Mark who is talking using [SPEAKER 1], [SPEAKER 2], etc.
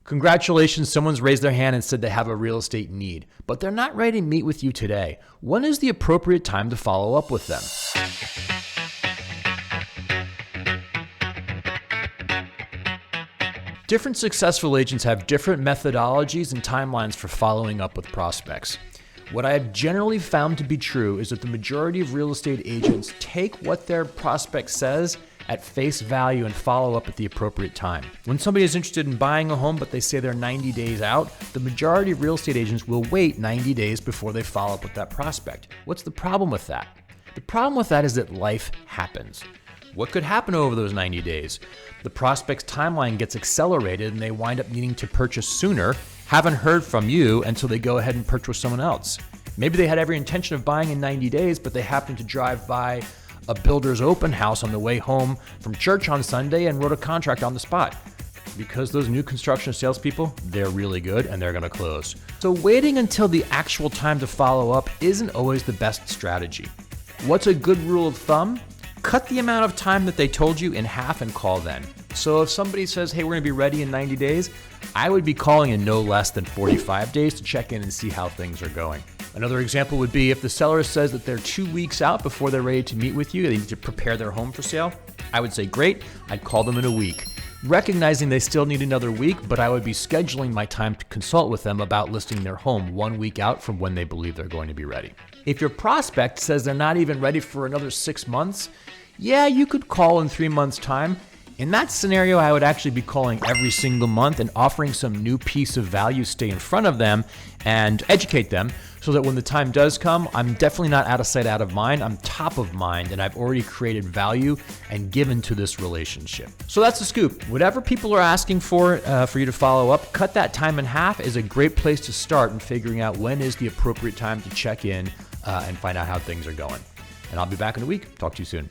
[SPEAKER 1] Congratulations, someone's raised their hand and said they have a real estate need, but they're not ready to meet with you today. When is the appropriate time to follow up with them? Different successful agents have different methodologies and timelines for following up with prospects. What I have generally found to be true is that the majority of real estate agents take what their prospect says at face value and follow up at the appropriate time. When somebody is interested in buying a home but they say they're 90 days out, the majority of real estate agents will wait 90 days before they follow up with that prospect. What's the problem with that? The problem with that is that life happens. What could happen over those 90 days? The prospect's timeline gets accelerated and they wind up needing to purchase sooner, haven't heard from you until they go ahead and purchase with someone else. Maybe they had every intention of buying in 90 days, but they happened to drive by a builder's open house on the way home from church on Sunday and wrote a contract on the spot. Because those new construction salespeople, they're really good and they're gonna close. So waiting until the actual time to follow up isn't always the best strategy. What's a good rule of thumb? Cut the amount of time that they told you in half and call then. So if somebody says, hey, we're gonna be ready in 90 days, I would be calling in no less than 45 days to check in and see how things are going. Another example would be if the seller says that they're 2 weeks out before they're ready to meet with you, they need to prepare their home for sale, I would say, great, I'd call them in a week. Recognizing they still need another week, but I would be scheduling my time to consult with them about listing their home 1 week out from when they believe they're going to be ready. If your prospect says they're not even ready for another 6 months, yeah, you could call in 3 months' time. In that scenario, I would actually be calling every single month and offering some new piece of value, stay in front of them and educate them so that when the time does come, I'm definitely not out of sight, out of mind. I'm top of mind and I've already created value and given to this relationship. So that's the scoop. Whatever people are asking for you to follow up, cut that time in half is a great place to start in figuring out when is the appropriate time to check in and find out how things are going. And I'll be back in a week. Talk to you soon.